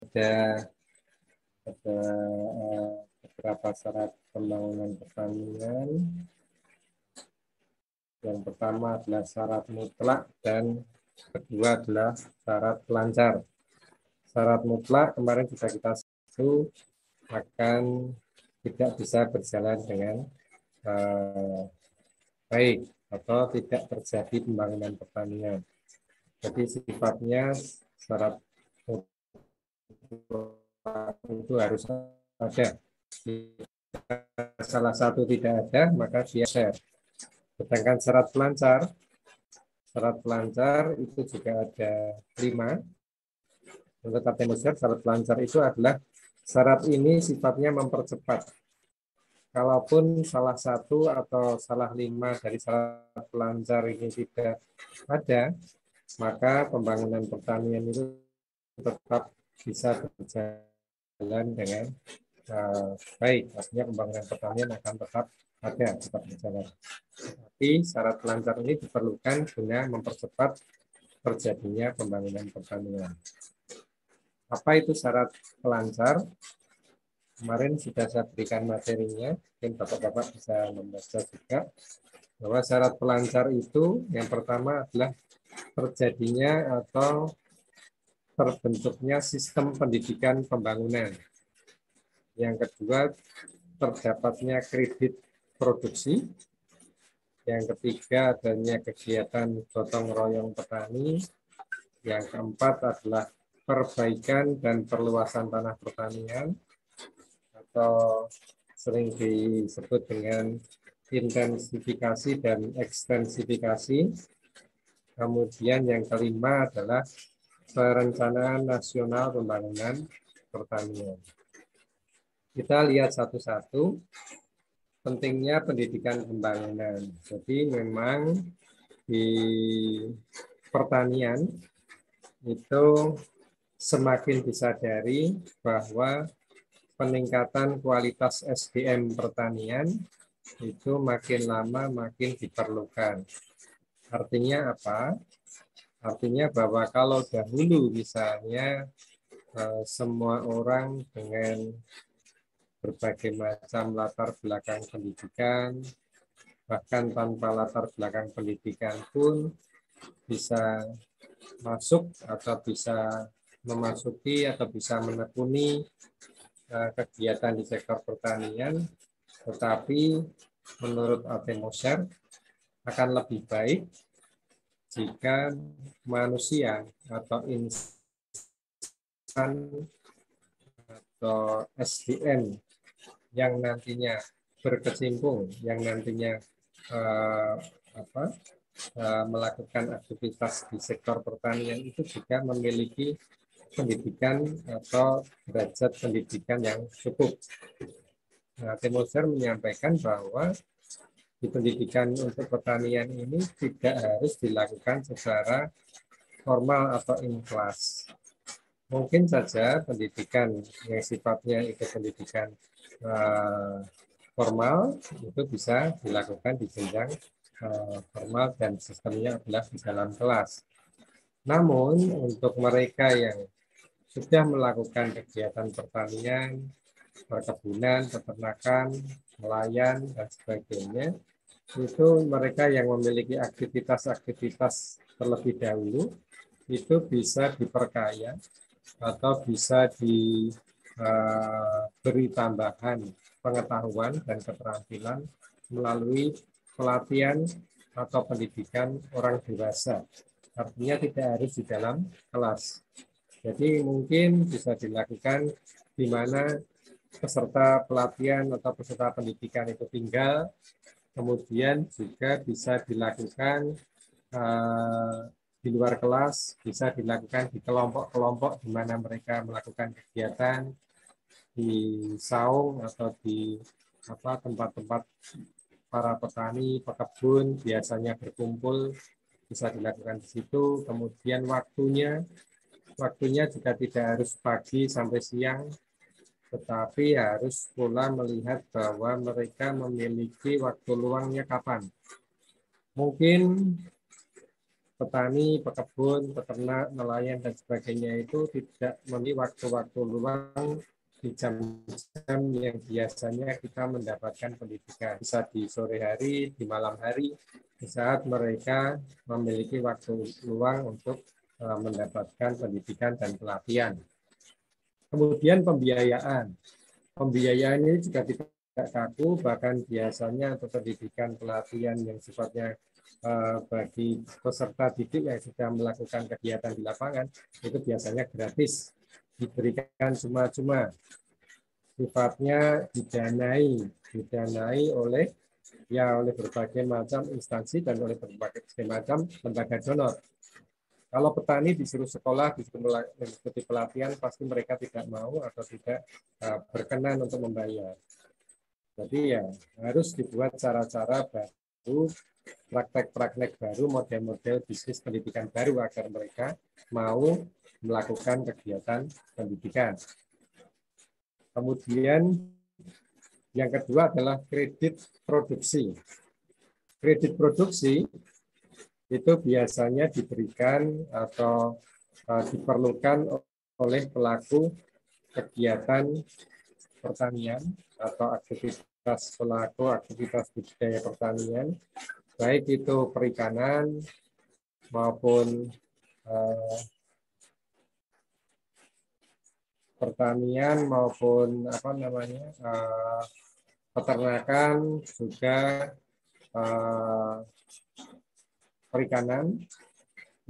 ada beberapa syarat pembangunan pertanian. Yang pertama adalah syarat mutlak dan kedua adalah syarat lancar. Syarat mutlak kemarin sudah kita sebut akan tidak bisa berjalan dengan baik atau tidak terjadi pembangunan pertanian. Jadi sifatnya syarat itu harus ada. Salah satu tidak ada, maka dia share. Sedangkan syarat pelancar itu juga ada 5. Menurut Artemuser, syarat pelancar itu adalah syarat ini sifatnya mempercepat. Kalaupun salah satu atau salah 5 dari syarat pelancar ini tidak ada, maka pembangunan pertanian itu tetap bisa berjalan dengan baik. Artinya pembangunan pertanian akan tetap ada, tetap berjalan. Tapi syarat pelancar ini diperlukan guna mempercepat terjadinya pembangunan pertanian. Apa itu syarat pelancar? Kemarin sudah saya berikan materinya, mungkin Bapak-Bapak bisa membaca juga, bahwa syarat pelancar itu yang pertama adalah terjadinya atau terbentuknya sistem pendidikan pembangunan. Yang kedua, terdapatnya kredit produksi. Yang ketiga, adanya kegiatan gotong royong petani. Yang keempat adalah perbaikan dan perluasan tanah pertanian, atau sering disebut dengan intensifikasi dan ekstensifikasi. Kemudian yang kelima adalah perencanaan nasional pembangunan pertanian. Kita lihat satu-satu pentingnya pendidikan pembangunan. Jadi memang di pertanian itu semakin disadari bahwa peningkatan kualitas SDM pertanian itu makin lama makin diperlukan. Artinya apa? Artinya bahwa kalau dahulu misalnya semua orang dengan berbagai macam latar belakang pendidikan, bahkan tanpa latar belakang pendidikan pun bisa masuk atau bisa memasuki atau bisa menekuni kegiatan di sektor pertanian, tetapi menurut Altemoser akan lebih baik jika manusia atau insan atau SDM yang nantinya berkecimpung, yang nantinya melakukan aktivitas di sektor pertanian itu juga memiliki pendidikan atau derajat pendidikan yang cukup. Nah, Temoser menyampaikan bahwa di pendidikan untuk pertanian ini tidak harus dilakukan secara formal atau in class. Mungkin saja pendidikan yang sifatnya itu pendidikan formal itu bisa dilakukan di jenjang formal dan sistemnya adalah di dalam kelas. Namun untuk mereka yang sudah melakukan kegiatan pertanian, perkebunan, peternakan, nelayan, dan sebagainya, itu mereka yang memiliki aktivitas-aktivitas terlebih dahulu, itu bisa diperkaya atau bisa diberi tambahan pengetahuan dan keterampilan melalui pelatihan atau pendidikan orang dewasa. Artinya tidak harus di dalam kelas. Jadi mungkin bisa dilakukan di mana peserta pelatihan atau peserta pendidikan itu tinggal, kemudian juga bisa dilakukan di luar kelas, bisa dilakukan di kelompok-kelompok di mana mereka melakukan kegiatan di saung atau di tempat-tempat para petani, pekebun biasanya berkumpul, bisa dilakukan di situ. Kemudian waktunya juga tidak harus pagi sampai siang, tetapi harus pula melihat bahwa mereka memiliki waktu luangnya kapan. Mungkin petani, pekebun, peternak, nelayan, dan sebagainya itu tidak memiliki waktu-waktu luang di jam-jam yang biasanya kita mendapatkan pendidikan. Bisa di sore hari, di malam hari, di saat mereka memiliki waktu luang untuk mendapatkan pendidikan dan pelatihan. Kemudian pembiayaan. Pembiayaan ini juga tidak kaku, bahkan biasanya untuk pendidikan pelatihan yang sifatnya bagi peserta didik yang sudah melakukan kegiatan di lapangan itu biasanya gratis, diberikan cuma-cuma, sifatnya didanai oleh berbagai macam instansi dan oleh berbagai macam lembaga donor. Kalau petani disuruh sekolah, disuruh mengikuti pelatihan, pasti mereka tidak mau atau tidak berkenan untuk membayar. Jadi ya harus dibuat cara-cara baru, praktek-praktek baru, model-model bisnis pendidikan baru agar mereka mau melakukan kegiatan pendidikan. Kemudian yang kedua adalah kredit produksi. Kredit produksi itu biasanya diberikan atau diperlukan oleh pelaku kegiatan pertanian atau aktivitas budidaya pertanian, baik itu perikanan maupun pertanian maupun peternakan, juga perikanan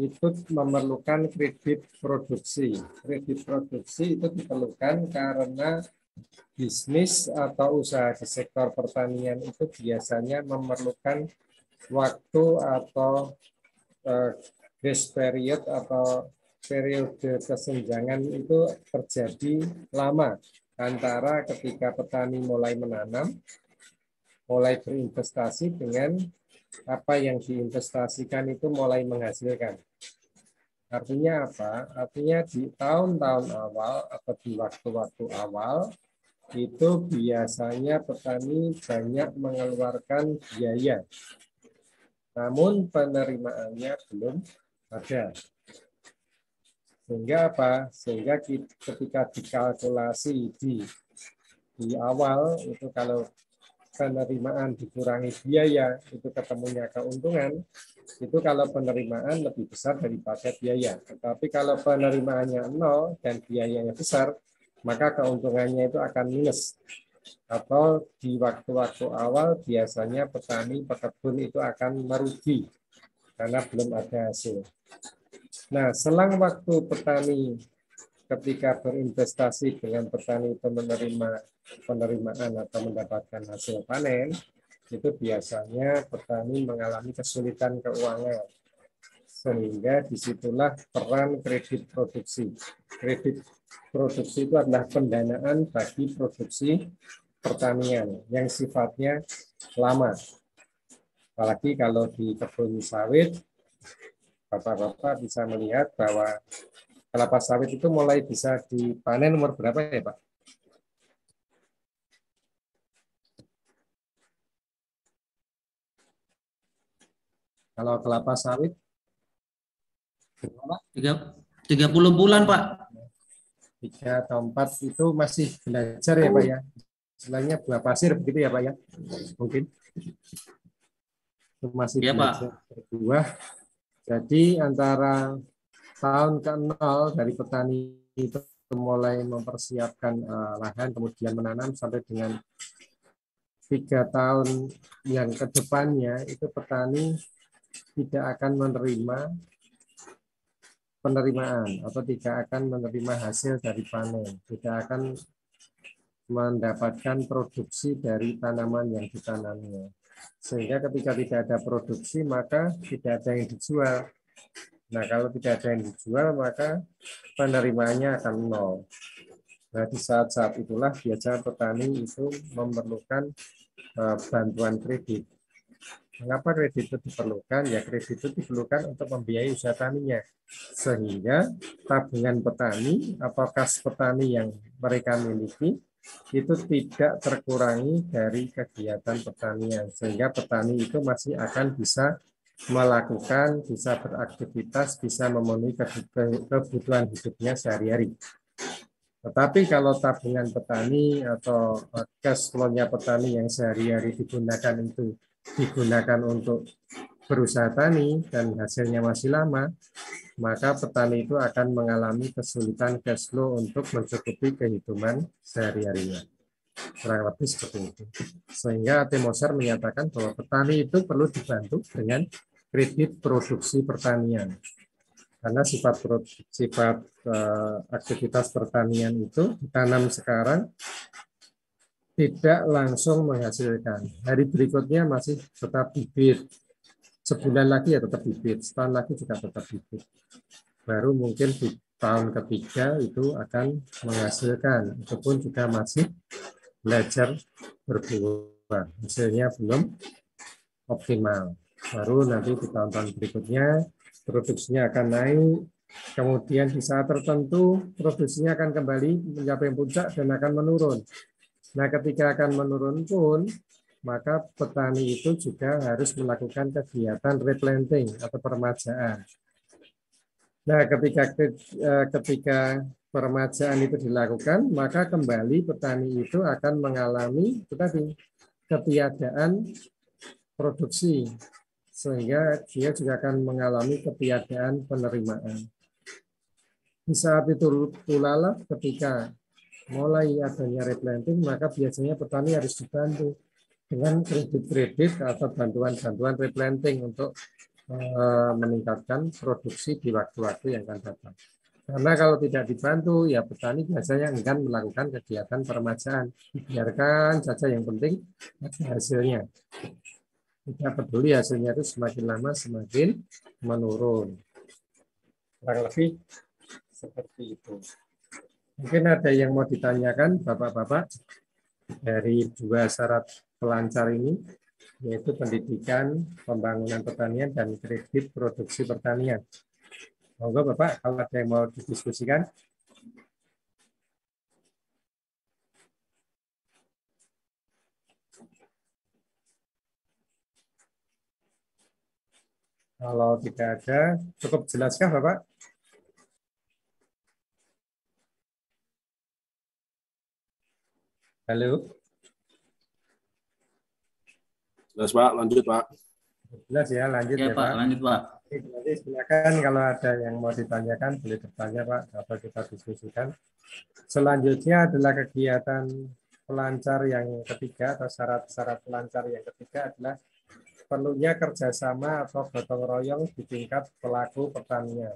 itu memerlukan kredit produksi. Kredit produksi itu diperlukan karena bisnis atau usaha di sektor pertanian itu biasanya memerlukan waktu atau grace period atau periode kesenjangan itu terjadi lama antara ketika petani mulai menanam, mulai berinvestasi dengan apa yang diinvestasikan itu mulai menghasilkan. Artinya apa? Artinya di tahun-tahun awal atau di waktu-waktu awal itu biasanya petani banyak mengeluarkan biaya. Namun penerimaannya belum ada. Sehingga apa? Sehingga ketika dikalkulasi di awal itu kalau penerimaan dikurangi biaya itu ketemunya keuntungan, itu kalau penerimaan lebih besar daripada biaya. Tetapi kalau penerimaannya nol dan biayanya besar, maka keuntungannya itu akan minus. Atau di waktu-waktu awal biasanya petani pekebun itu akan merugi karena belum ada hasil. Nah, selang waktu petani ketika berinvestasi dengan petani itu menerima penerimaan atau mendapatkan hasil panen, itu biasanya petani mengalami kesulitan keuangan. Sehingga disitulah peran kredit produksi. Kredit produksi itu adalah pendanaan bagi produksi pertanian yang sifatnya lama. Apalagi kalau di kebun sawit, Bapak-bapak bisa melihat bahwa kelapa sawit itu mulai bisa dipanen umur berapa ya, Pak? Kalau kelapa sawit, Tiga 30 bulan, Pak. 3 atau 4 itu masih belajar ya, Pak ya? Istilahnya buah pasir begitu ya, Pak ya? Mungkin. Itu masih Ya, belajar Pak. berbuah. Jadi antara tahun ke-0 dari petani itu mulai mempersiapkan lahan, kemudian menanam sampai dengan 3 tahun yang ke depannya itu petani tidak akan menerima penerimaan atau tidak akan menerima hasil dari panen, tidak akan mendapatkan produksi dari tanaman yang ditanamnya. Sehingga ketika tidak ada produksi maka tidak ada yang dijual. Nah, kalau tidak ada yang dijual maka penerimaannya akan nol. Nah, di saat-saat itulah biasa petani itu memerlukan bantuan kredit. Mengapa kredit itu diperlukan? Ya, kredit itu diperlukan untuk membiayai usaha taninya. Sehingga tabungan petani atau kas petani yang mereka miliki itu tidak terkurangi dari kegiatan pertanian. Sehingga petani itu masih akan bisa melakukan, bisa beraktivitas, bisa memenuhi kebutuhan hidupnya sehari-hari. Tetapi kalau tabungan petani atau cash flow-nya petani yang sehari-hari digunakan untuk berusaha tani dan hasilnya masih lama, maka petani itu akan mengalami kesulitan cash flow untuk mencukupi kehidupan sehari-harinya. Kurang lebih seperti itu. Sehingga A.T. Moser menyatakan bahwa petani itu perlu dibantu dengan kredit produksi pertanian. Karena sifat aktivitas pertanian itu ditanam sekarang tidak langsung menghasilkan. Hari berikutnya masih tetap bibit. Sebulan lagi ya tetap bibit, setahun lagi juga tetap bibit. Baru mungkin di tahun ketiga itu akan menghasilkan. Itu pun juga masih belajar berbuah. Hasilnya belum optimal. Baru nanti di tahun-tahun berikutnya produksinya akan naik. Kemudian di saat tertentu produksinya akan kembali mencapai puncak dan akan menurun. Nah, ketika akan menurun pun, maka petani itu juga harus melakukan kegiatan replanting atau permajaan. Nah, ketika permajaan itu dilakukan, maka kembali petani itu akan mengalami ketiadaan produksi, sehingga dia juga akan mengalami ketiadaan penerimaan. Di saat itu pula lah ketika mulai adanya replanting, maka biasanya petani harus dibantu dengan kredit-kredit atau bantuan-bantuan replanting untuk meningkatkan produksi di waktu-waktu yang akan datang. Karena kalau tidak dibantu, ya petani biasanya enggan melakukan kegiatan permajaan. Biarkan saja, yang penting hasilnya. Tidak peduli hasilnya itu semakin lama semakin menurun. Kurang lebih seperti itu. Mungkin ada yang mau ditanyakan, Bapak-bapak, dari dua syarat pelancar ini, yaitu pendidikan, pembangunan pertanian, dan kredit produksi pertanian. Monggo Bapak, kalau ada yang mau didiskusikan. Kalau tidak ada, cukup jelaskah Bapak? Halo? Jelas Pak, lanjut Pak. Jelas ya, lanjut ya, Pak. Lanjut Pak. Jadi silakan kalau ada yang mau ditanyakan, boleh bertanya Pak, atau kita diskusikan. Selanjutnya adalah kegiatan pelancar yang ketiga, atau syarat-syarat pelancar yang ketiga adalah perlunya kerjasama atau gotong royong di tingkat pelaku pertanian.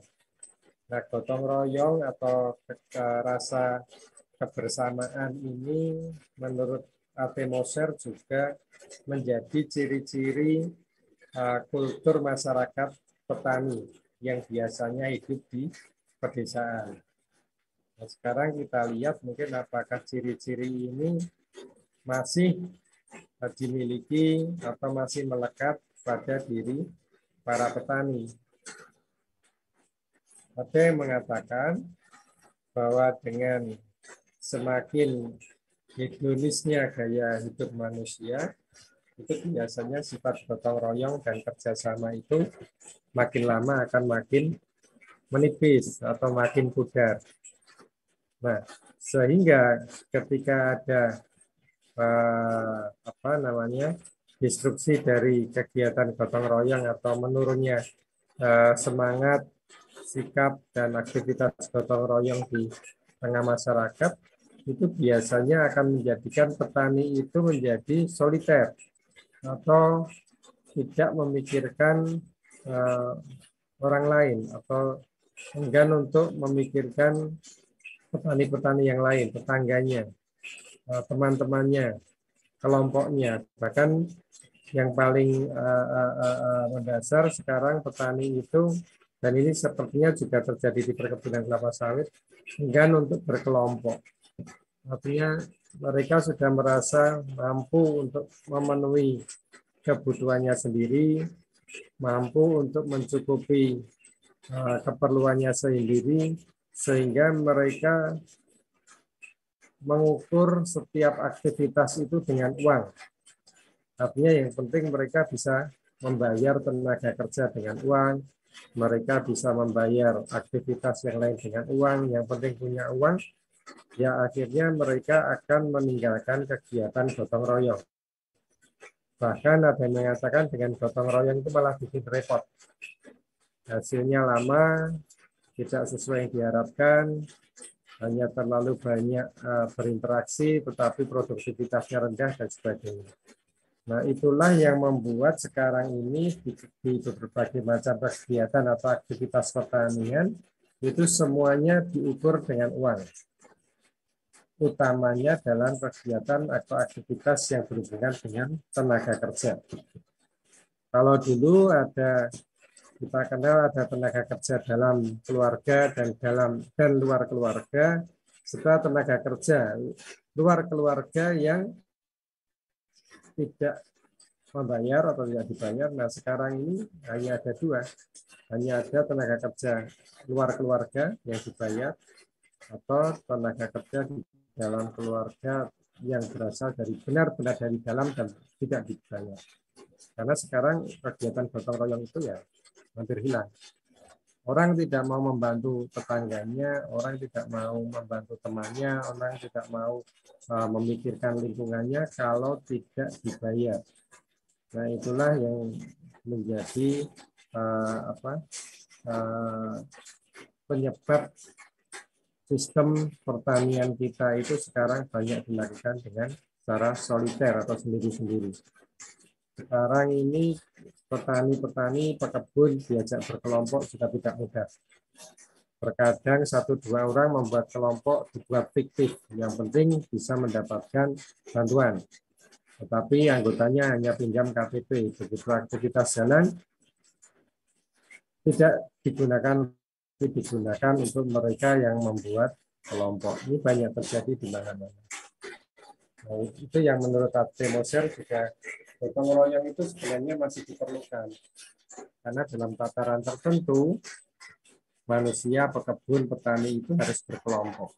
Nah, gotong royong atau rasa kebersamaan ini menurut A.T. Moser juga menjadi ciri-ciri kultur masyarakat petani yang biasanya hidup di pedesaan. Nah, sekarang kita lihat mungkin apakah ciri-ciri ini masih dimiliki atau masih melekat pada diri para petani. Ada yang mengatakan bahwa dengan semakin hedonisnya gaya hidup manusia, itu biasanya sifat gotong royong dan kerjasama itu makin lama akan makin menipis atau makin pudar. Nah, sehingga ketika ada disrupsi dari kegiatan gotong royong atau menurunnya semangat, sikap, dan aktivitas gotong royong di tengah masyarakat, itu biasanya akan menjadikan petani itu menjadi soliter atau tidak memikirkan orang lain atau enggan untuk memikirkan petani-petani yang lain, tetangganya, teman-temannya, kelompoknya. Bahkan yang paling mendasar sekarang petani itu, dan ini sepertinya juga terjadi di perkebunan kelapa sawit, enggan untuk berkelompok. Artinya mereka sudah merasa mampu untuk memenuhi kebutuhannya sendiri, mampu untuk mencukupi keperluannya sendiri, sehingga mereka mengukur setiap aktivitas itu dengan uang. Artinya yang penting mereka bisa membayar tenaga kerja dengan uang, mereka bisa membayar aktivitas yang lain dengan uang, yang penting punya uang, ya akhirnya mereka akan meninggalkan kegiatan gotong royong. Bahkan ada yang mengatakan dengan gotong royong itu malah bikin repot. Hasilnya lama, tidak sesuai yang diharapkan, hanya terlalu banyak berinteraksi, tetapi produktivitasnya rendah dan sebagainya. Nah, itulah yang membuat sekarang ini di berbagai macam kegiatan atau aktivitas pertanian itu semuanya diukur dengan uang. Utamanya dalam kegiatan atau aktivitas yang berhubungan dengan tenaga kerja. Kalau dulu kita kenal ada tenaga kerja dalam keluarga dan luar keluarga, serta tenaga kerja luar keluarga yang tidak membayar atau tidak dibayar. Nah, sekarang ini hanya ada dua. Hanya ada tenaga kerja luar keluarga yang dibayar atau tenaga kerja di dalam keluarga yang berasal dari benar-benar dari dalam dan tidak dibayar. Karena sekarang kegiatan gotong royong itu ya hampir hilang. Orang tidak mau membantu tetangganya, orang tidak mau membantu temannya, orang tidak mau memikirkan lingkungannya kalau tidak dibayar. Nah, itulah yang menjadi penyebab sistem pertanian kita itu sekarang banyak dilakukan dengan secara soliter atau sendiri-sendiri. Sekarang ini petani-petani, pekebun diajak berkelompok juga tidak mudah. Terkadang 1-2 orang membuat kelompok dibuat fiktif, yang penting bisa mendapatkan bantuan. Tetapi anggotanya hanya pinjam KTP. Begitu aktivitas jalan, tidak digunakan untuk mereka yang membuat kelompok. Ini banyak terjadi di mana-mana. Nah, itu yang menurut AT Moser juga gotong royong itu sebenarnya masih diperlukan. Karena dalam tataran tertentu, manusia, pekebun, petani itu harus berkelompok.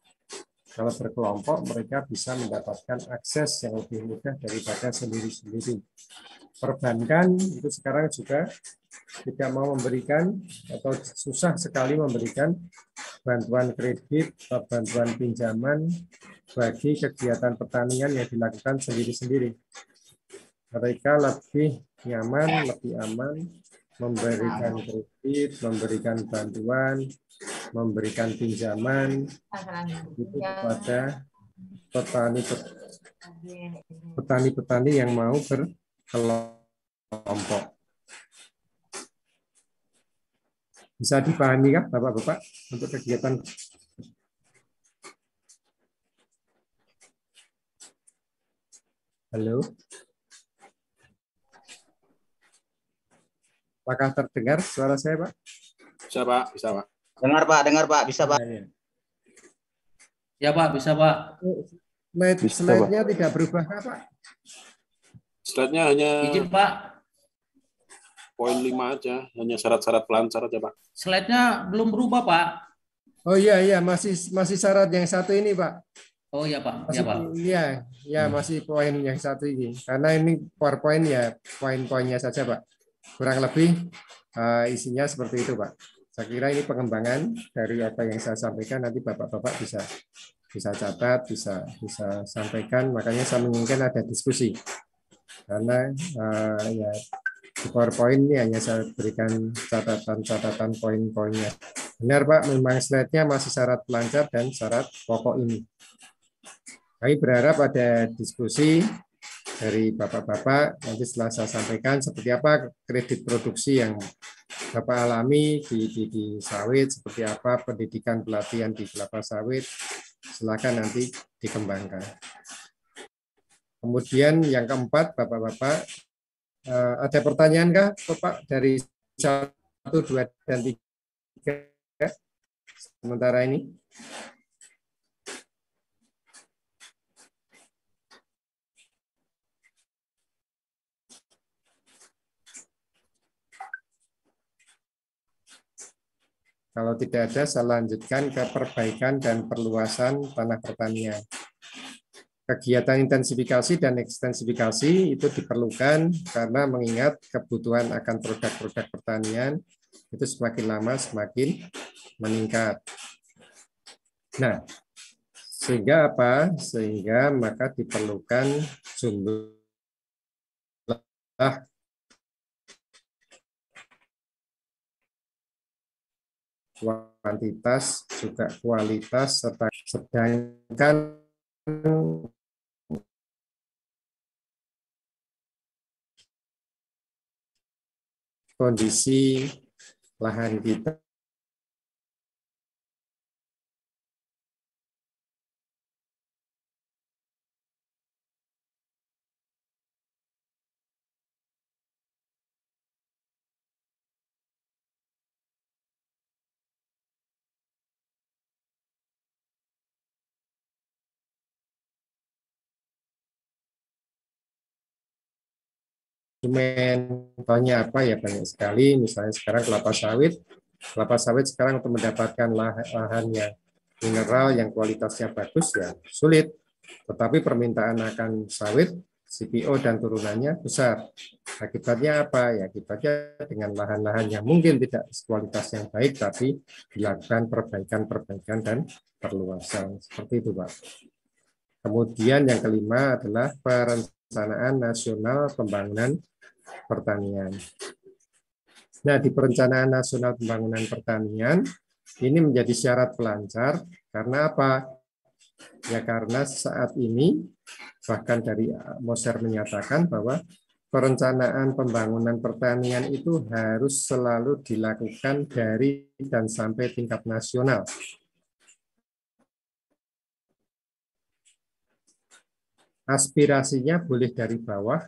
Kalau berkelompok, mereka bisa mendapatkan akses yang lebih mudah daripada sendiri-sendiri. Perbankan itu sekarang juga tidak mau memberikan atau susah sekali memberikan bantuan kredit atau bantuan pinjaman bagi kegiatan pertanian yang dilakukan sendiri-sendiri. Mereka lebih nyaman, lebih aman memberikan kredit, memberikan bantuan, memberikan pinjaman itu kepada petani-petani yang mau berkelompok. Bisa dipahami kan Bapak-Bapak untuk kegiatan? Halo? Apakah terdengar suara saya, Pak? Bisa, Pak. Bisa, Pak. Dengar, Pak. Bisa, Pak. Ya, Pak. Bisa, Pak. Slide-nya tidak berubah, Pak? Slide-nya hanya Izin, Pak. poin 5 aja. Hanya syarat-syarat pelancar aja, Pak. Slide-nya belum berubah, Pak. Oh iya, masih syarat yang satu ini, Pak. Oh iya, Pak. Masih, Ya, Pak. Iya, masih poin yang satu ini. Karena ini PowerPoint ya, poin-poinnya saja, Pak. Kurang lebih isinya seperti itu, Pak. Saya kira ini pengembangan dari apa yang saya sampaikan. Nanti Bapak-Bapak bisa catat, bisa sampaikan. Makanya saya menginginkan ada diskusi. Karena ya di PowerPoint ini hanya saya berikan catatan poin-poinnya. Benar, Pak, memang slide-nya masih syarat pelancar dan syarat pokok ini. Kami berharap ada diskusi dari Bapak-Bapak, nanti setelah saya sampaikan seperti apa kredit produksi yang Bapak alami di sawit, seperti apa pendidikan pelatihan di kelapa sawit, silakan nanti dikembangkan. Kemudian yang keempat, Bapak-Bapak, ada pertanyaan kah, Bapak, dari 1, 2, dan 3 sementara ini? Kalau tidak ada, saya lanjutkan ke perbaikan dan perluasan tanah pertanian. Kegiatan intensifikasi dan ekstensifikasi itu diperlukan karena mengingat kebutuhan akan produk-produk pertanian itu semakin lama semakin meningkat. Nah, sehingga apa? Sehingga maka diperlukan jumlah kuantitas juga kualitas serta sedangkan kondisi lahan kita contohnya apa ya, banyak sekali. Misalnya sekarang kelapa sawit sekarang untuk mendapatkan lahan yang mineral yang kualitasnya bagus ya sulit, tetapi permintaan akan sawit CPO dan turunannya besar. Akibatnya apa ya? Akibatnya dengan lahan-lahan yang mungkin tidak kualitas yang baik tapi dilakukan perbaikan dan perluasan seperti itu, Pak. Kemudian yang kelima adalah perencanaan nasional pembangunan pertanian. Nah, di perencanaan nasional pembangunan pertanian ini menjadi syarat pelancar karena apa? Ya karena saat ini bahkan dari Moser menyatakan bahwa perencanaan pembangunan pertanian itu harus selalu dilakukan dari dan sampai tingkat nasional. Aspirasinya boleh dari bawah,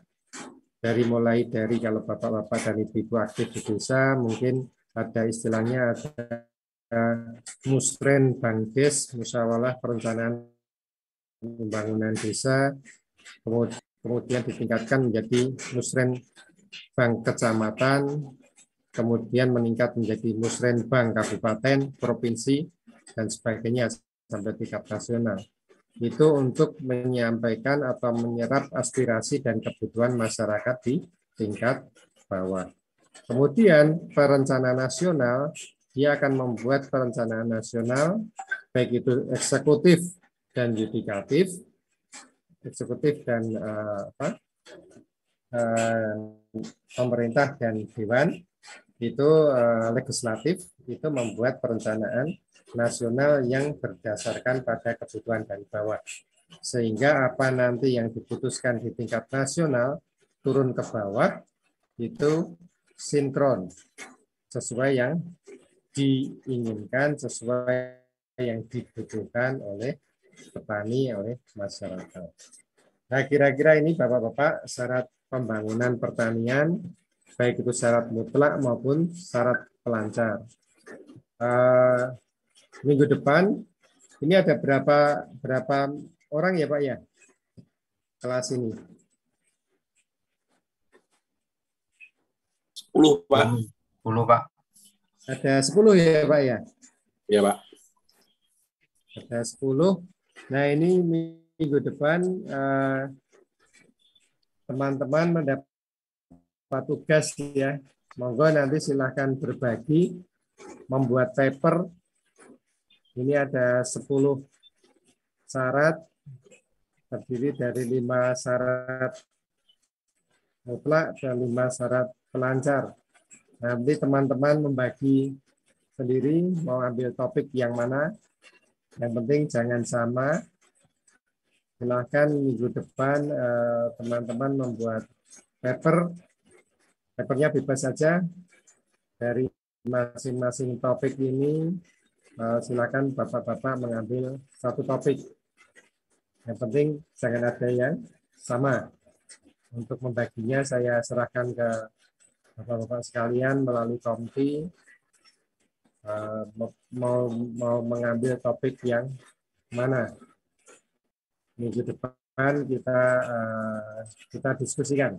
mulai dari kalau bapak-bapak dan ibu-ibu aktif di desa, mungkin ada istilahnya ada musren Bangdes, musyawarah perencanaan pembangunan desa, kemudian ditingkatkan menjadi musren bank kecamatan, kemudian meningkat menjadi musren bank kabupaten, provinsi, dan sebagainya sampai tingkat nasional. Itu untuk menyampaikan atau menyerap aspirasi dan kebutuhan masyarakat di tingkat bawah. Kemudian perencanaan nasional, dia akan membuat perencanaan nasional, baik itu eksekutif dan yudikatif, eksekutif dan pemerintah dan dewan, itu legislatif, itu membuat perencanaan nasional yang berdasarkan pada kebutuhan dari bawah. Sehingga apa nanti yang diputuskan di tingkat nasional turun ke bawah itu sinkron, sesuai yang diinginkan, sesuai yang dibutuhkan oleh petani, oleh masyarakat. Nah, kira-kira ini Bapak-Bapak syarat pembangunan pertanian, baik itu syarat mutlak maupun syarat pelancar. Minggu depan ini ada berapa orang ya Pak ya kelas ini? 10, Pak. 10, Pak. Ada 10 ya Pak ya? Iya, Pak. Ada 10. Nah, ini minggu depan teman-teman mendapat tugas ya. Monggo nanti silahkan berbagi, membuat paper. Ini ada 10 syarat, terdiri dari 5 syarat mutlak dan 5 syarat pelancar. Nanti teman-teman membagi sendiri mau ambil topik yang mana. Yang penting jangan sama. Silakan minggu depan teman-teman membuat paper. Papernya bebas saja dari masing-masing topik ini. Silakan bapak-bapak mengambil satu topik. Yang penting jangan ada yang sama. Untuk membaginya saya serahkan ke bapak-bapak sekalian melalui kompi. Mau mengambil topik yang mana minggu depan kita diskusikan.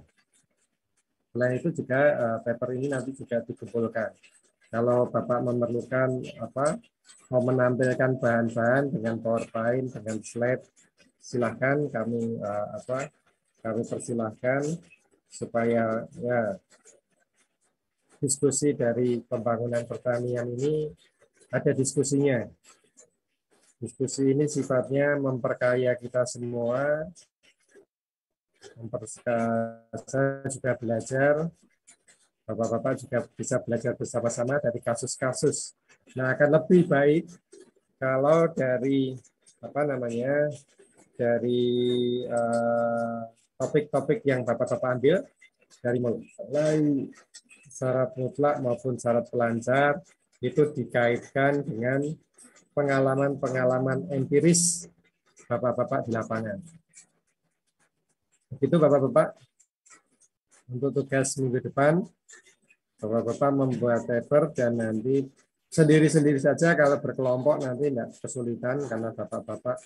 Selain itu juga paper ini nanti juga dikumpulkan. Kalau Bapak memerlukan mau menampilkan bahan-bahan dengan PowerPoint, dengan slide, Silahkan kami persilahkan supaya ya diskusi dari pembangunan pertanian ini ada diskusinya. Diskusi ini sifatnya memperkaya kita semua. Saya juga belajar, Bapak-bapak juga bisa belajar bersama-sama dari kasus-kasus. Nah, akan lebih baik kalau dari topik-topik yang Bapak-bapak ambil dari mulai syarat mutlak maupun syarat pelancar itu dikaitkan dengan pengalaman-pengalaman empiris Bapak-bapak di lapangan. Begitu Bapak-bapak, untuk tugas minggu depan, Bapak-bapak membuat paper dan nanti sendiri-sendiri saja, kalau berkelompok nanti tidak kesulitan karena Bapak-bapak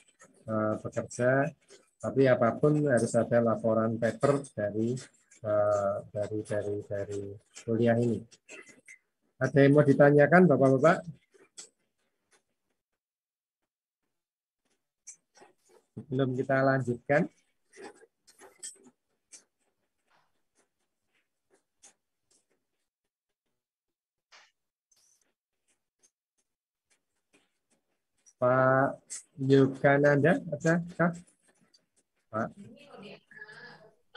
bekerja, tapi apapun harus ada laporan paper dari kuliah ini. Ada yang mau ditanyakan Bapak-bapak? Sebelum kita lanjutkan. Pak Yogananda, ada Kak? Pak.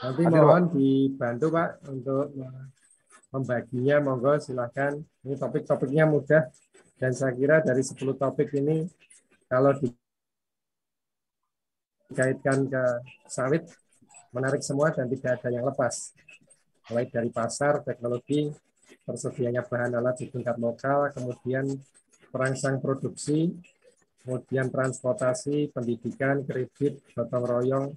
Nanti mohon dibantu Pak untuk membaginya, monggo silahkan. Ini topik-topiknya mudah dan saya kira dari 10 topik ini kalau dikaitkan ke sawit menarik semua dan tidak ada yang lepas. Mulai dari pasar, teknologi, tersedianya bahan alat di tingkat lokal, kemudian perangsang produksi, kemudian transportasi, pendidikan, kredit, gotong royong,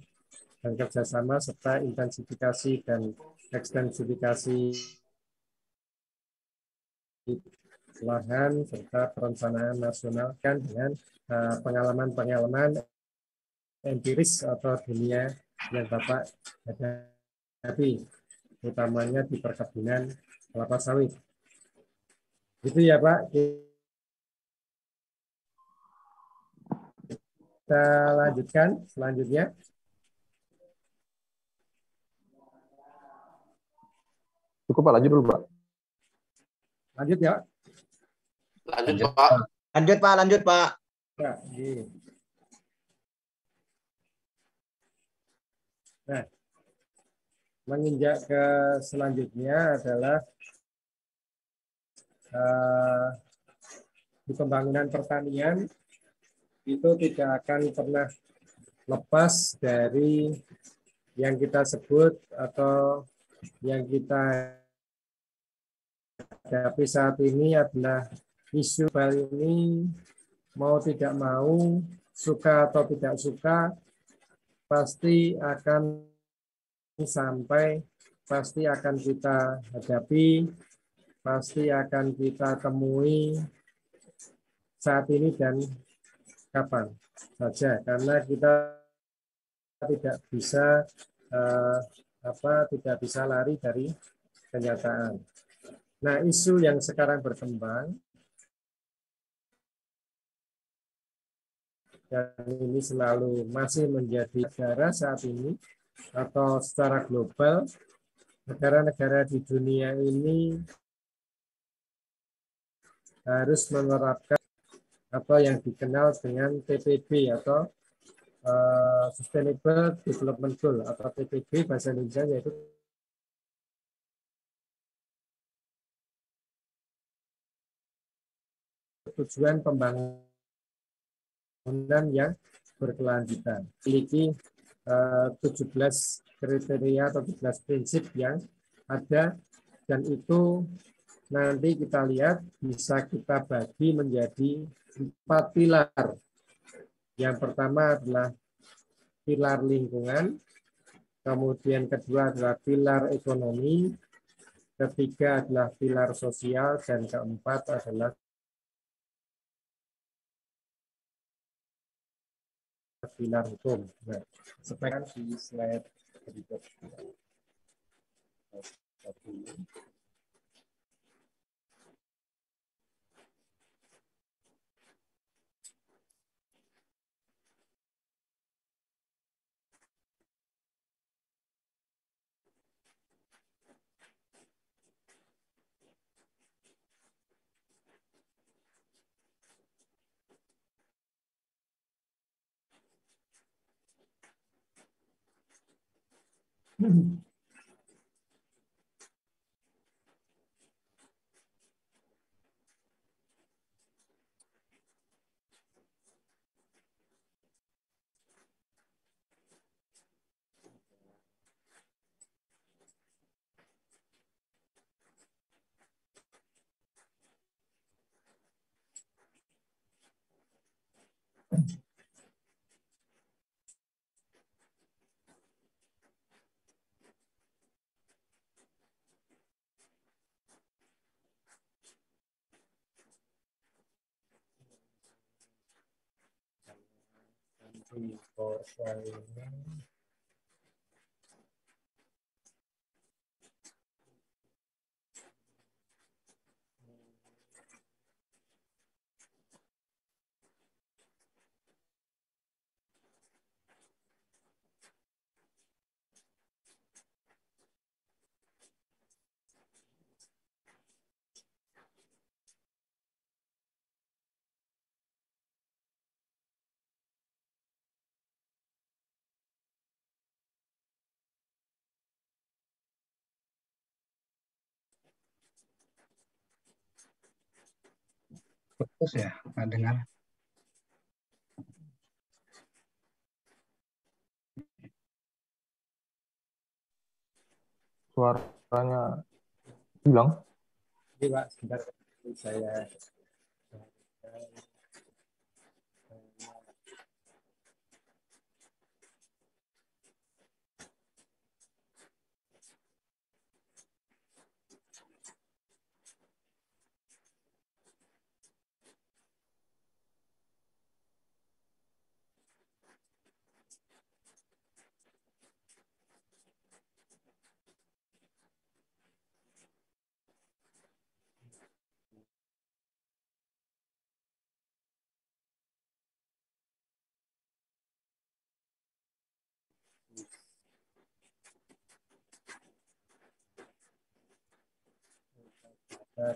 dan kerjasama, serta intensifikasi dan ekstensifikasi lahan, serta perencanaan nasional kan dengan pengalaman-pengalaman empiris atau dunia yang Bapak hadapi, utamanya di perkebunan kelapa sawit. Itu ya Pak. Kita lanjutkan selanjutnya. Cukup Pak, lanjut dulu Pak. Lanjut ya. Lanjut Pak. Lanjut Pak. Ya, iya. Nah, menginjak ke selanjutnya adalah di pembangunan pertanian itu tidak akan pernah lepas dari yang kita sebut atau yang kita hadapi saat ini adalah isu global ini, mau tidak mau, suka atau tidak suka, pasti akan kita hadapi, pasti akan kita temui saat ini dan kapan saja, karena kita tidak bisa lari dari kenyataan. Nah, isu yang sekarang berkembang dan ini selalu masih menjadi negara saat ini atau secara global, negara-negara di dunia ini harus menerapkan apa yang dikenal dengan TPB atau Sustainable Development Goal atau TPG bahasa Indonesia, yaitu tujuan pembangunan yang berkelanjutan. Memiliki 17 kriteria atau 17 prinsip yang ada, dan itu nanti kita lihat bisa kita bagi menjadi 4 pilar. Yang pertama adalah pilar lingkungan, kemudian kedua adalah pilar ekonomi, ketiga adalah pilar sosial, dan keempat adalah pilar hukum. Nah, sebagian di slide berikutnya. Putus ya, nggak dengar. Suaranya hilang. Ini Pak, sebentar saya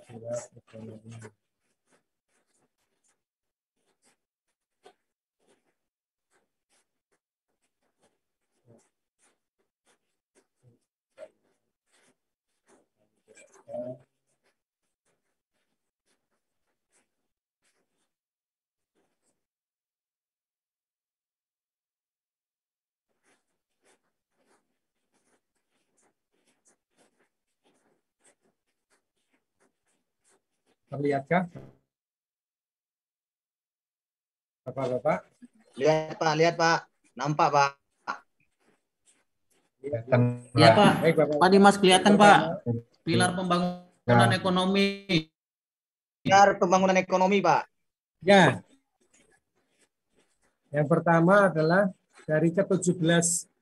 pilar ekonomi. Terlihatkah, Bapak-bapak? Lihat Pak. Nampak Pak. Kelihatan, Ya Pak. Pak. Baik, Bapak. Pak Dimas kelihatan Pak. Pertama, Pilar pembangunan Ya. ekonomi. Pilar pembangunan ekonomi Pak. ya. Yang pertama adalah dari ke-17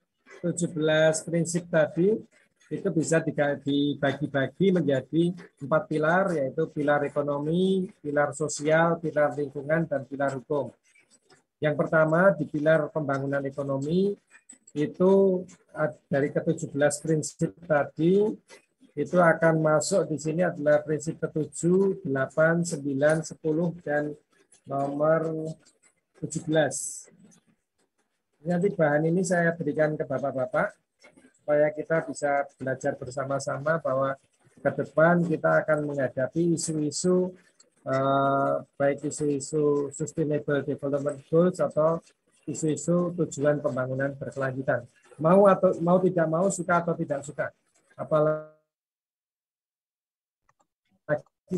prinsip tadi itu bisa dibagi-bagi menjadi 4 pilar, yaitu pilar ekonomi, pilar sosial, pilar lingkungan, dan pilar hukum. Yang pertama di pilar pembangunan ekonomi itu dari ke-17 prinsip tadi itu akan masuk di sini adalah prinsip ke-7, 8, 9, 10, dan nomor 17. Nanti bahan ini saya berikan ke Bapak-Bapak supaya kita bisa belajar bersama-sama bahwa ke depan kita akan menghadapi isu-isu baik isu-isu sustainable development goals atau isu-isu tujuan pembangunan berkelanjutan. Mau tidak mau, suka atau tidak suka. Apalagi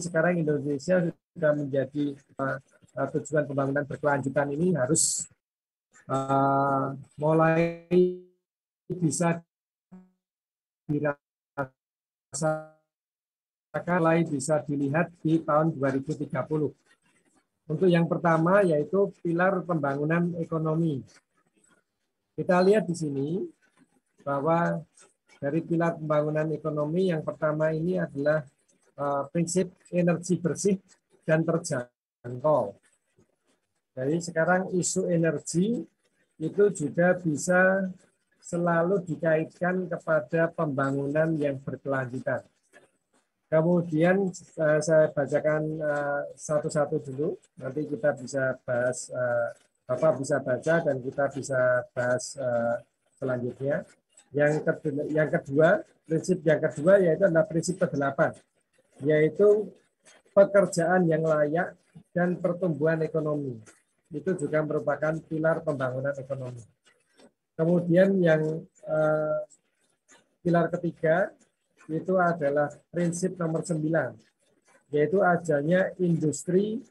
sekarang Indonesia sudah menjadi tujuan pembangunan berkelanjutan ini harus mulai bisa dirasakan, mulai bisa dilihat di tahun 2030. Untuk yang pertama yaitu pilar pembangunan ekonomi. Kita lihat di sini bahwa dari pilar pembangunan ekonomi yang pertama ini adalah prinsip energi bersih dan terjangkau. Jadi sekarang isu energi itu juga bisa selalu dikaitkan kepada pembangunan yang berkelanjutan. Kemudian saya bacakan satu-satu dulu, nanti kita bisa bahas, Bapak bisa baca dan kita bisa bahas selanjutnya. Prinsip yang kedua yaitu adalah prinsip ke-8, yaitu pekerjaan yang layak dan pertumbuhan ekonomi. Itu juga merupakan pilar pembangunan ekonomi. Kemudian yang pilar ketiga itu adalah prinsip nomor 9, yaitu adanya industri,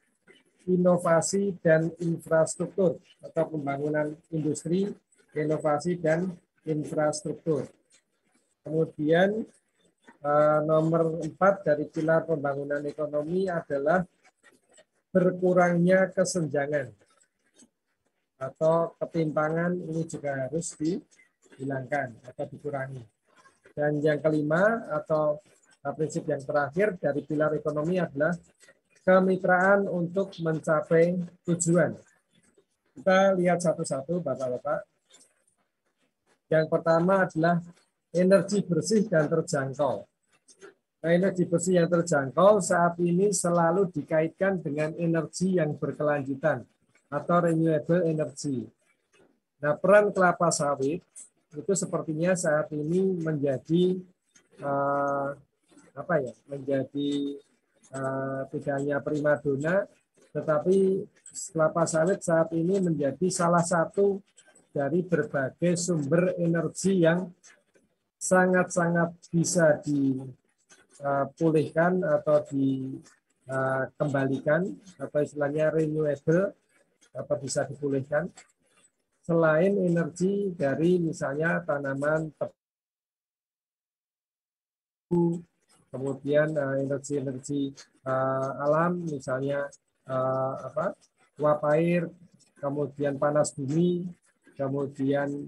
inovasi, dan infrastruktur atau pembangunan industri, inovasi, dan infrastruktur. Kemudian nomor 4 dari pilar pembangunan ekonomi adalah berkurangnya kesenjangan atau ketimpangan, ini juga harus dihilangkan atau dikurangi. Dan yang kelima atau prinsip yang terakhir dari pilar ekonomi adalah kemitraan untuk mencapai tujuan. Kita lihat satu-satu, Bapak-Bapak. Yang pertama adalah energi bersih dan terjangkau. Nah, energi bersih yang terjangkau saat ini selalu dikaitkan dengan energi yang berkelanjutan atau renewable energy. Nah, peran kelapa sawit itu sepertinya saat ini menjadi tidak hanya primadona, tetapi kelapa sawit saat ini menjadi salah satu dari berbagai sumber energi yang sangat-sangat bisa dipulihkan atau dikembalikan atau istilahnya renewable atau bisa dipulihkan selain energi dari misalnya tanaman tebu, kemudian energi-energi alam misalnya uap air, kemudian panas bumi, kemudian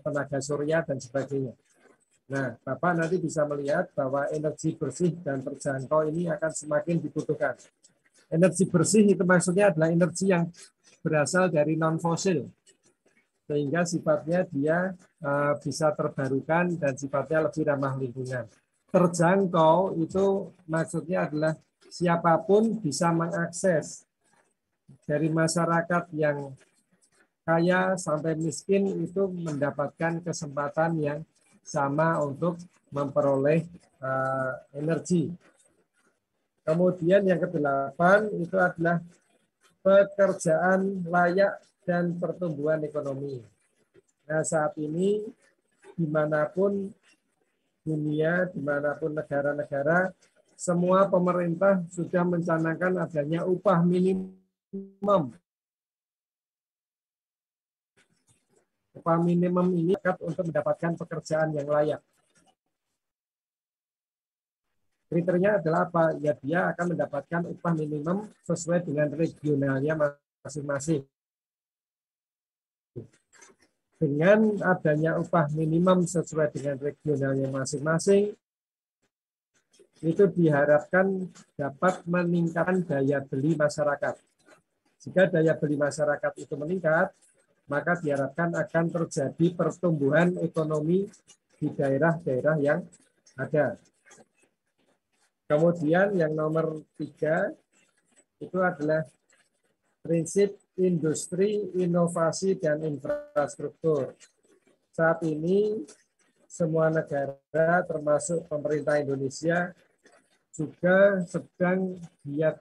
tenaga surya dan sebagainya. Nah, Bapak nanti bisa melihat bahwa energi bersih dan terjangkau ini akan semakin dibutuhkan. Energi bersih itu maksudnya adalah energi yang berasal dari non-fosil, sehingga sifatnya dia bisa terbarukan dan sifatnya lebih ramah lingkungan. Terjangkau itu maksudnya adalah siapapun bisa mengakses, dari masyarakat yang kaya sampai miskin itu mendapatkan kesempatan yang sama untuk memperoleh energi. Kemudian yang ke-8 itu adalah pekerjaan layak dan pertumbuhan ekonomi. Nah, saat ini dimanapun dunia, dimanapun negara-negara, semua pemerintah sudah mencanangkan adanya upah minimum. Upah minimum ini untuk mendapatkan pekerjaan yang layak. Kriteria adalah apa? Ya, dia akan mendapatkan upah minimum sesuai dengan regionalnya masing-masing. Dengan adanya upah minimum sesuai dengan regionalnya masing-masing, itu diharapkan dapat meningkatkan daya beli masyarakat. Jika daya beli masyarakat itu meningkat, maka diharapkan akan terjadi pertumbuhan ekonomi di daerah-daerah yang ada. Kemudian yang nomor 3 itu adalah prinsip industri, inovasi, dan infrastruktur. Saat ini semua negara termasuk pemerintah Indonesia juga sedang giat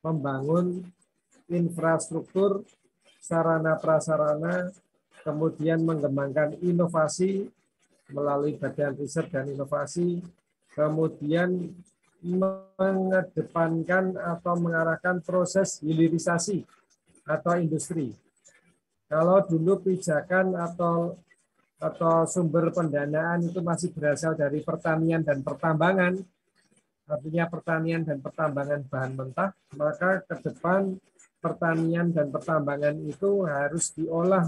membangun infrastruktur, sarana prasarana, kemudian mengembangkan inovasi melalui Badan Riset dan Inovasi, kemudian mengedepankan atau mengarahkan proses hilirisasi atau industri. Kalau dulu pijakan atau sumber pendanaan itu masih berasal dari pertanian dan pertambangan, artinya pertanian dan pertambangan bahan mentah, maka ke depan pertanian dan pertambangan itu harus diolah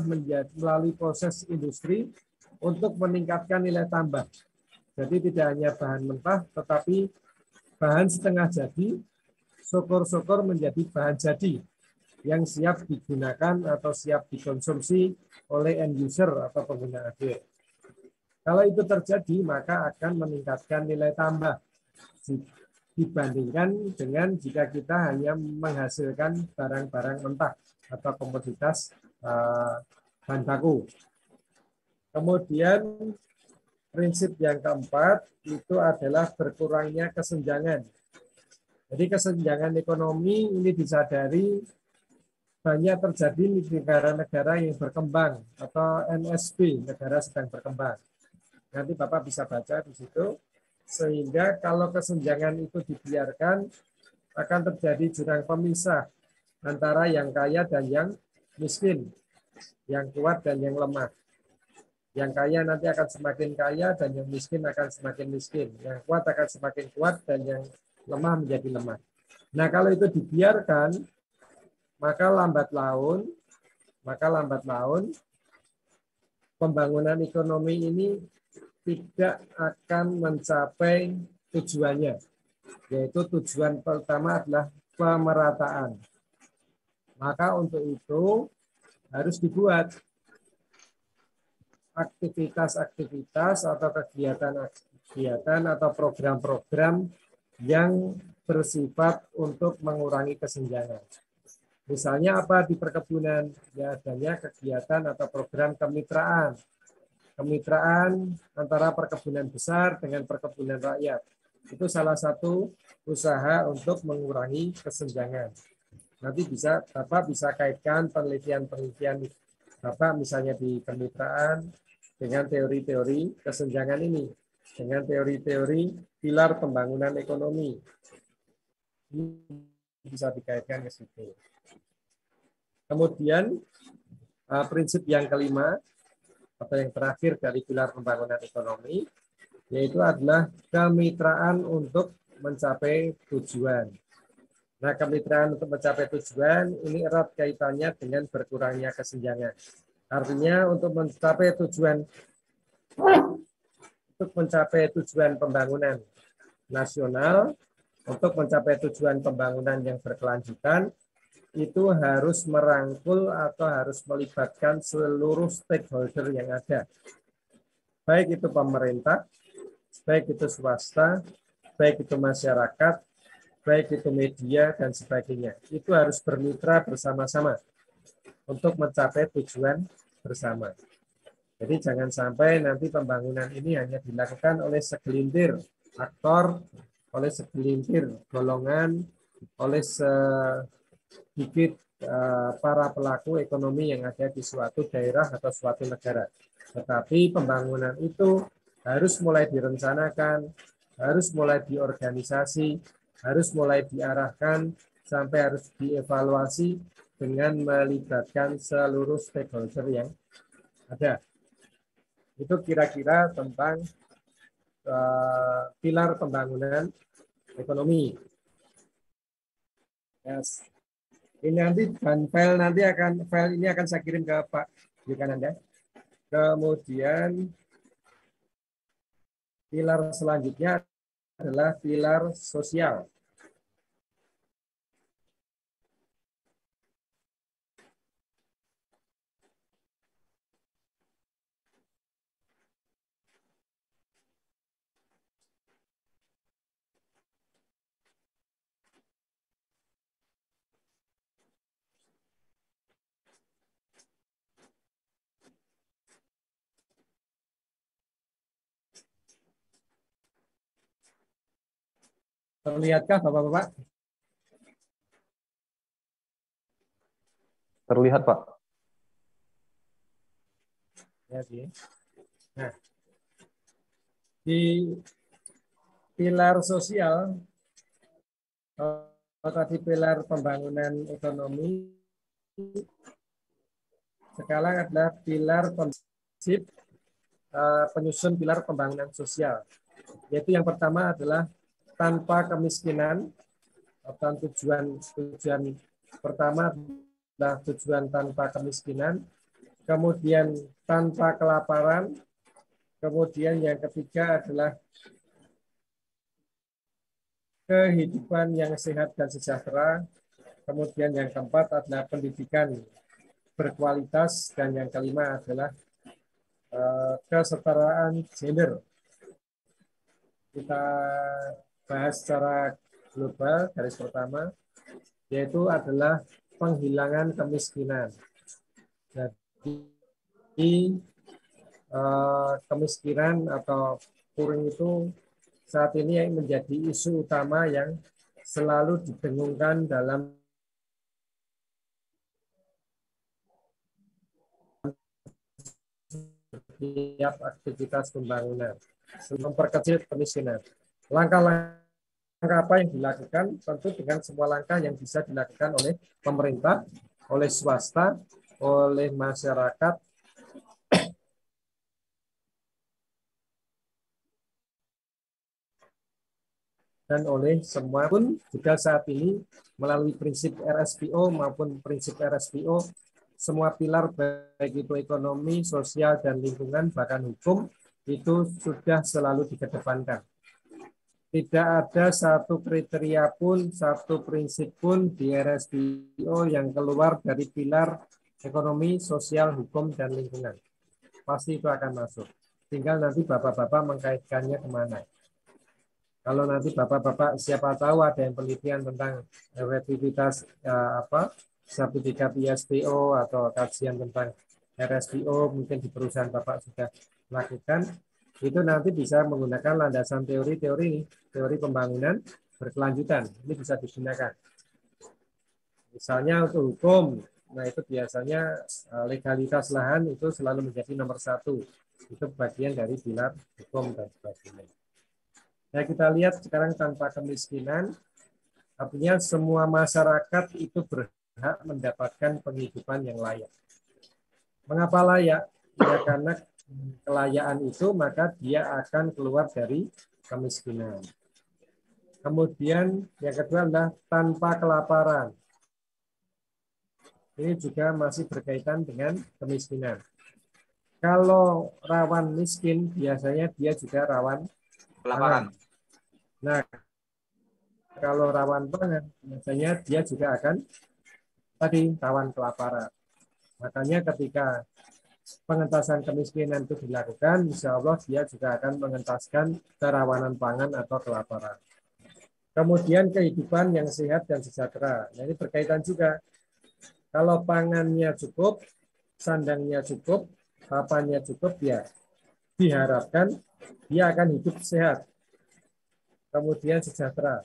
melalui proses industri untuk meningkatkan nilai tambah. Jadi tidak hanya bahan mentah, tetapi bahan setengah jadi, syukur-syukur menjadi bahan jadi yang siap digunakan atau siap dikonsumsi oleh end user atau pengguna akhir. Kalau itu terjadi, maka akan meningkatkan nilai tambah dibandingkan dengan jika kita hanya menghasilkan barang-barang mentah atau komoditas bahan baku. Kemudian prinsip yang keempat itu adalah berkurangnya kesenjangan. Jadi kesenjangan ekonomi ini disadari banyak terjadi di negara-negara yang berkembang atau NSB, negara sedang berkembang. Nanti Bapak bisa baca di situ. Sehingga kalau kesenjangan itu dibiarkan, akan terjadi jurang pemisah antara yang kaya dan yang miskin, yang kuat dan yang lemah. Yang kaya nanti akan semakin kaya dan yang miskin akan semakin miskin. Yang kuat akan semakin kuat dan yang lemah menjadi lemah. Nah, kalau itu dibiarkan, maka lambat laun pembangunan ekonomi ini tidak akan mencapai tujuannya, yaitu tujuan pertama adalah pemerataan. Maka untuk itu harus dibuat aktivitas-aktivitas atau kegiatan-kegiatan atau program-program yang bersifat untuk mengurangi kesenjangan. Misalnya apa di perkebunan? Ya, adanya kegiatan atau program kemitraan. Kemitraan antara perkebunan besar dengan perkebunan rakyat. Itu salah satu usaha untuk mengurangi kesenjangan. Nanti Bapak bisa kaitkan penelitian-penelitian Bapak misalnya di kemitraan dengan teori-teori kesenjangan ini, dengan teori-teori pilar pembangunan ekonomi. Ini bisa dikaitkan ke situ. Kemudian prinsip yang kelima atau yang terakhir dari pilar pembangunan ekonomi yaitu adalah kemitraan untuk mencapai tujuan. Nah, kemitraan untuk mencapai tujuan ini erat kaitannya dengan berkurangnya kesenjangan. Artinya untuk mencapai tujuan pembangunan nasional, untuk mencapai tujuan pembangunan yang berkelanjutan, itu harus merangkul atau harus melibatkan seluruh stakeholder yang ada. Baik itu pemerintah, baik itu swasta, baik itu masyarakat, baik itu media, dan sebagainya. Itu harus bermitra bersama-sama untuk mencapai tujuan bersama. Jadi jangan sampai nanti pembangunan ini hanya dilakukan oleh segelintir aktor, oleh segelintir golongan, oleh sedikit para pelaku ekonomi yang ada di suatu daerah atau suatu negara. Tetapi pembangunan itu harus mulai direncanakan, harus mulai diorganisasi, harus mulai diarahkan, sampai harus dievaluasi dengan melibatkan seluruh stakeholder yang ada. Itu kira-kira tentang pilar pembangunan ekonomi. Yes. Ini nanti dan file ini akan saya kirim ke Pak Yukananda. Kemudian pilar selanjutnya adalah pilar sosial. Terlihatkah Bapak-Bapak? Terlihat, Pak. Ya, nah, di pilar sosial, tadi pilar pembangunan ekonomi, sekarang adalah pilar prinsip penyusun pilar pembangunan sosial. Yaitu yang pertama adalah tanpa kemiskinan, atau tujuan pertama adalah tujuan tanpa kemiskinan, kemudian tanpa kelaparan, kemudian yang ketiga adalah kehidupan yang sehat dan sejahtera, kemudian yang keempat adalah pendidikan berkualitas, dan yang kelima adalah kesetaraan gender. Kita bahas secara global, garis pertama, yaitu adalah penghilangan kemiskinan. Jadi kemiskinan atau puring itu saat ini yang menjadi isu utama yang selalu didengungkan dalam setiap aktivitas pembangunan, memperkecil kemiskinan. Langkah-langkah apa yang dilakukan? Tentu dengan semua langkah yang bisa dilakukan oleh pemerintah, oleh swasta, oleh masyarakat, dan oleh semua pun juga saat ini melalui prinsip RSPO maupun prinsip RSPO, semua pilar baik itu ekonomi, sosial, dan lingkungan, bahkan hukum, itu sudah selalu dikedepankan. Tidak ada satu kriteria pun, satu prinsip pun di RSPO yang keluar dari pilar ekonomi, sosial, hukum, dan lingkungan. Pasti itu akan masuk. Tinggal nanti bapak-bapak mengkaitkannya kemana. Kalau nanti bapak-bapak siapa tahu ada yang penelitian tentang efektivitas sertifikat ISPO atau kajian tentang RSPO, mungkin di perusahaan bapak sudah lakukan, itu nanti bisa menggunakan landasan teori pembangunan berkelanjutan. Ini bisa digunakan. Misalnya untuk hukum, nah itu biasanya legalitas lahan itu selalu menjadi nomor 1. Itu bagian dari pilar hukum dan sebagainya. Nah, kita lihat sekarang tanpa kemiskinan, artinya semua masyarakat itu berhak mendapatkan penghidupan yang layak. Mengapa layak? Ya karena kelayaan itu maka dia akan keluar dari kemiskinan. Kemudian yang kedua adalah tanpa kelaparan. Ini juga masih berkaitan dengan kemiskinan. Kalau rawan miskin, biasanya dia juga rawan Kelaparan. Nah, kalau rawan pangan, biasanya dia juga akan rawan kelaparan. Makanya ketika pengentasan kemiskinan itu dilakukan, insya Allah dia juga akan mengentaskan kerawanan pangan atau kelaparan. Kemudian kehidupan yang sehat dan sejahtera. Nah, ini berkaitan juga. Kalau pangannya cukup, sandangnya cukup, papannya cukup, ya diharapkan dia akan hidup sehat. Kemudian sejahtera.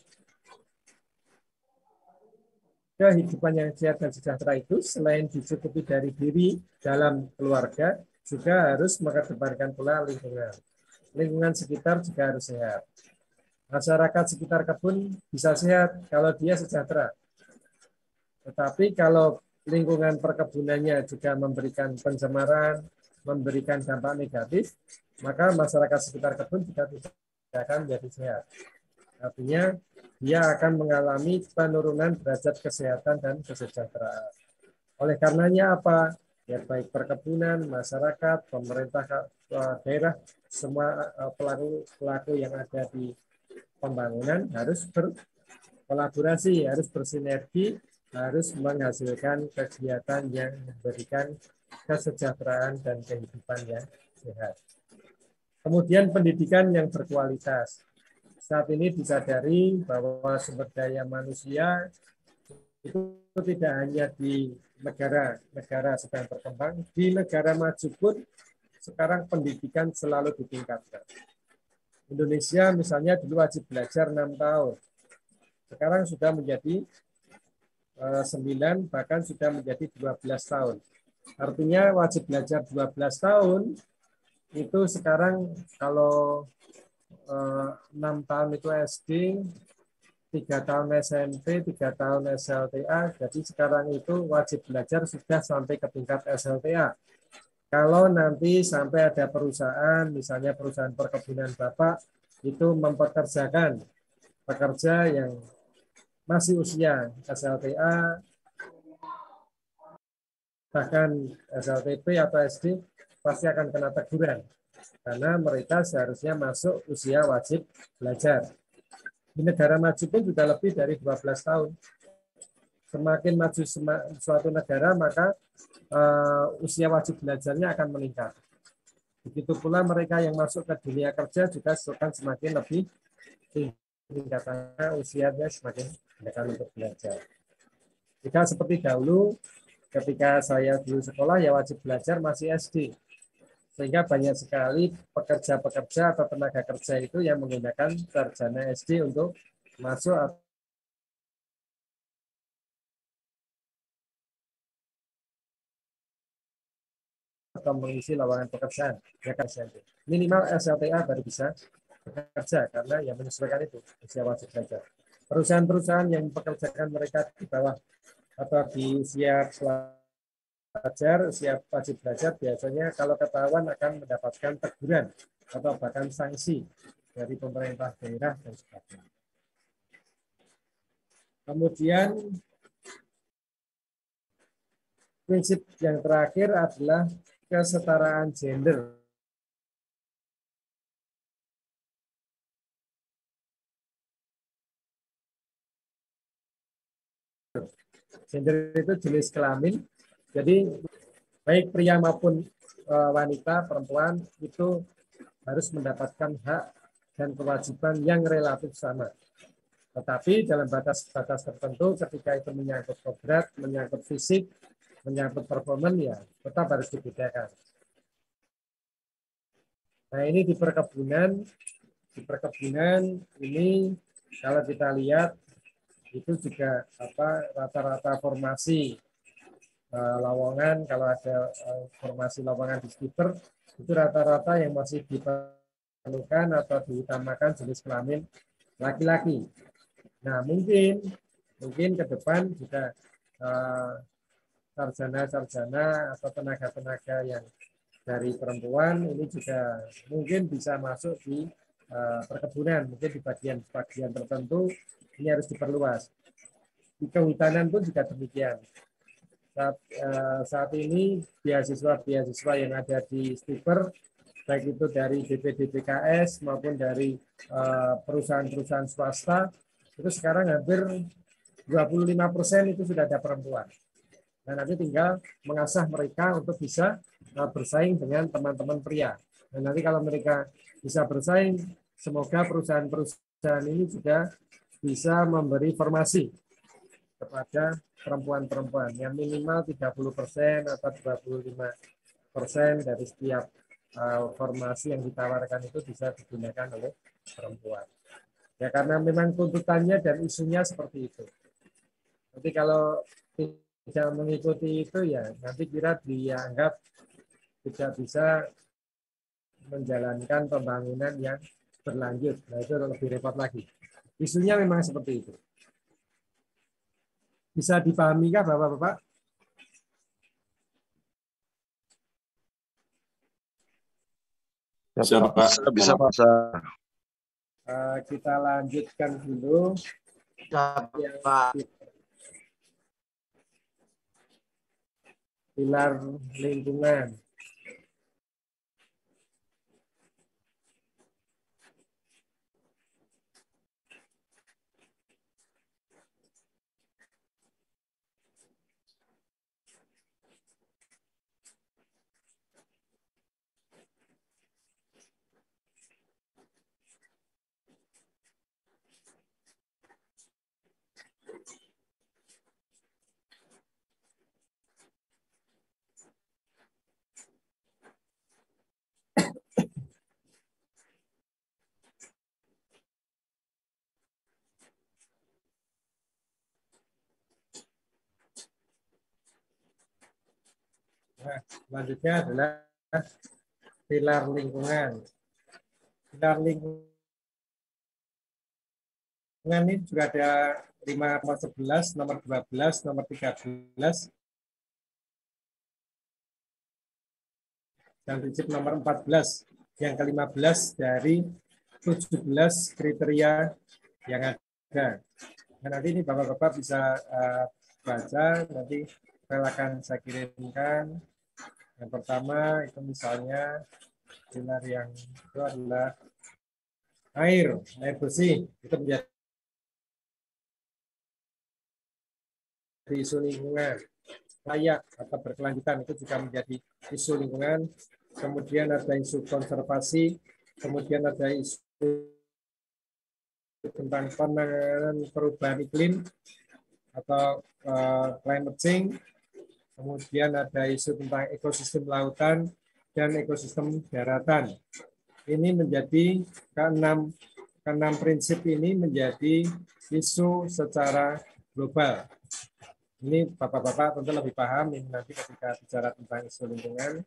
Kehidupan yang sehat dan sejahtera itu selain dicukupi dari diri dalam keluarga, juga harus mengedepankan pula lingkungan. Lingkungan sekitar juga harus sehat. Masyarakat sekitar kebun bisa sehat kalau dia sejahtera. Tetapi kalau lingkungan perkebunannya juga memberikan pencemaran, memberikan dampak negatif, maka masyarakat sekitar kebun juga tidak akan menjadi sehat. Artinya dia akan mengalami penurunan derajat kesehatan dan kesejahteraan. Oleh karenanya apa? Ya baik perkebunan, masyarakat, pemerintah daerah, semua pelaku yang ada di pembangunan harus berkolaborasi, harus bersinergi, harus menghasilkan kegiatan yang memberikan kesejahteraan dan kehidupan yang sehat. Kemudian pendidikan yang berkualitas. Saat ini disadari bahwa sumber daya manusia itu tidak hanya di negara sedang berkembang, di negara maju pun sekarang pendidikan selalu ditingkatkan. Indonesia misalnya dulu wajib belajar 6 tahun, sekarang sudah menjadi 9, bahkan sudah menjadi 12 tahun. Artinya wajib belajar 12 tahun, itu sekarang kalau 6 tahun itu SD, 3 tahun SMP, 3 tahun SLTA, jadi sekarang itu wajib belajar sudah sampai ke tingkat SLTA. Kalau nanti sampai ada perusahaan, misalnya perusahaan perkebunan Bapak, itu mempekerjakan pekerja yang masih usia SLTA, bahkan SLTP atau SD, pasti akan kena teguran. Karena mereka seharusnya masuk usia wajib belajar. Di negara maju pun juga lebih dari 12 tahun. Semakin maju suatu negara, maka usia wajib belajarnya akan meningkat. Begitu pula mereka yang masuk ke dunia kerja juga akan semakin lebih tinggi tingkatannya, usianya semakin dekat untuk belajar. Jika seperti dahulu, ketika saya dulu sekolah, ya wajib belajar masih SD. Sehingga banyak sekali pekerja-pekerja atau tenaga kerja itu yang menggunakan sarjana SD untuk masuk atau mengisi lowongan pekerjaan. Ya kan, minimal SLTA baru bisa bekerja karena yang menyesuaikan itu usia wajib belajar. Perusahaan-perusahaan yang mempekerjakan mereka di bawah atau di usia pelajar, usia wajib belajar, biasanya kalau ketahuan akan mendapatkan teguran atau bahkan sanksi dari pemerintah daerah dan sebagainya. Kemudian prinsip yang terakhir adalah kesetaraan gender. Gender itu jenis kelamin, jadi baik pria maupun wanita, perempuan itu harus mendapatkan hak dan kewajiban yang relatif sama. Tetapi dalam batas-batas tertentu ketika itu menyangkut kodrat, menyangkut fisik, menyangkut performa, ya tetap harus dibedakan. Nah ini di perkebunan ini kalau kita lihat itu juga rata-rata formasi lowongan, kalau ada formasi lowongan di skipper itu rata-rata yang masih diperlukan atau diutamakan jenis kelamin laki-laki. Nah mungkin ke depan juga sarjana-sarjana atau tenaga-tenaga yang dari perempuan ini juga mungkin bisa masuk di perkebunan, mungkin di bagian tertentu ini harus diperluas. Di kehutanan pun juga demikian. Saat ini beasiswa yang ada di skipper, baik itu dari DPD-PKS maupun dari perusahaan-perusahaan swasta, itu sekarang hampir 25% itu sudah ada perempuan. Dan nanti tinggal mengasah mereka untuk bisa bersaing dengan teman-teman pria. Dan nanti kalau mereka bisa bersaing, semoga perusahaan-perusahaan ini juga bisa memberi formasi kepada perempuan-perempuan yang minimal 30% atau 25% dari setiap formasi yang ditawarkan itu bisa digunakan oleh perempuan. Ya karena memang tuntutannya dan isunya seperti itu. Nanti kalau tidak mengikuti itu ya nanti kira dianggap tidak bisa menjalankan pembangunan yang berlanjut. Nah itu lebih repot lagi. Isunya memang seperti itu. Bisa dipahami kah Bapak-Bapak? Bisa Pak. Kita lanjutkan dulu. Pilar lingkungan. Nah, selanjutnya adalah pilar lingkungan. Pilar lingkungan ini juga ada 5,11, nomor 12, nomor 13, dan prinsip nomor 14, yang ke-15 dari 17 kriteria yang ada. Nah, nanti ini Bapak-Bapak bisa baca, nanti akan saya kirimkan. Yang pertama itu misalnya pilar yang itu adalah air bersih, itu menjadi isu lingkungan. Layak atau berkelanjutan itu juga menjadi isu lingkungan. Kemudian ada isu konservasi, kemudian ada isu tentang penanganan perubahan iklim atau climate change. Kemudian ada isu tentang ekosistem lautan, dan ekosistem daratan. Ini menjadi keenam prinsip ini menjadi isu secara global. Ini Bapak-Bapak tentu lebih paham ini nanti ketika bicara tentang isu lingkungan,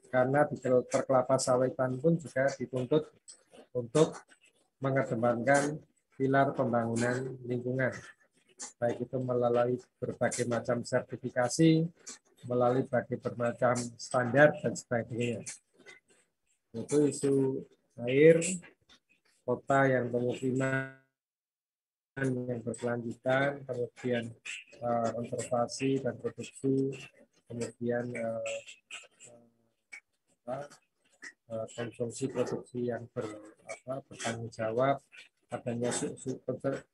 karena di perkelapa sawitan pun juga dituntut untuk mengedepankan pilar pembangunan lingkungan, baik itu melalui berbagai macam sertifikasi, melalui berbagai macam standar dan sebagainya. Itu isu air, kota yang pemukiman yang berkelanjutan, kemudian konservasi dan produksi, kemudian konsumsi produksi yang bertanggung jawab, adanya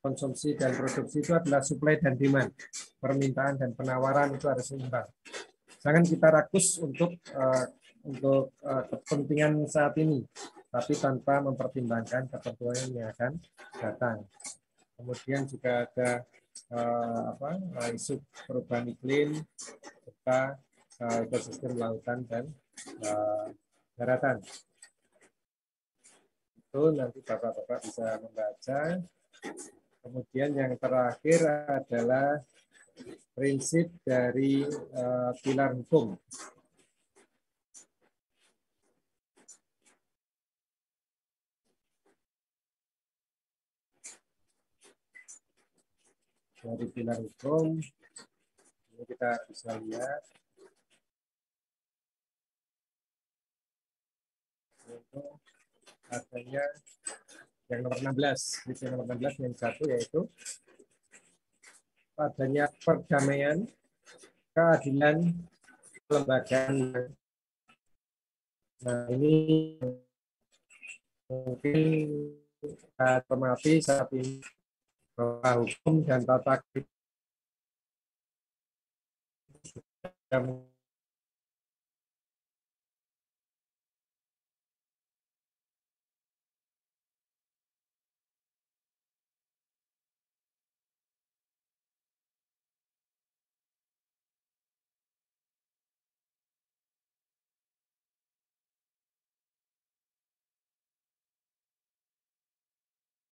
konsumsi dan produksi itu adalah supply dan demand, permintaan dan penawaran itu harus seimbang. Jangan kita rakus untuk kepentingan saat ini, tapi tanpa mempertimbangkan ketentuan yang akan datang. Kemudian juga ada isu perubahan iklim, serta ekosistem lautan dan daratan. Itu nanti Bapak-Bapak bisa membaca. Kemudian yang terakhir adalah prinsip dari pilar hukum. Dari pilar hukum, ini kita bisa lihat. Itu adanya yang nomor 16, prinsip nomor 16 yang satu yaitu adanya perdamaian, keadilan, kelembagaan. Nah, ini mungkin termati saat ini bahwa hukum dan tata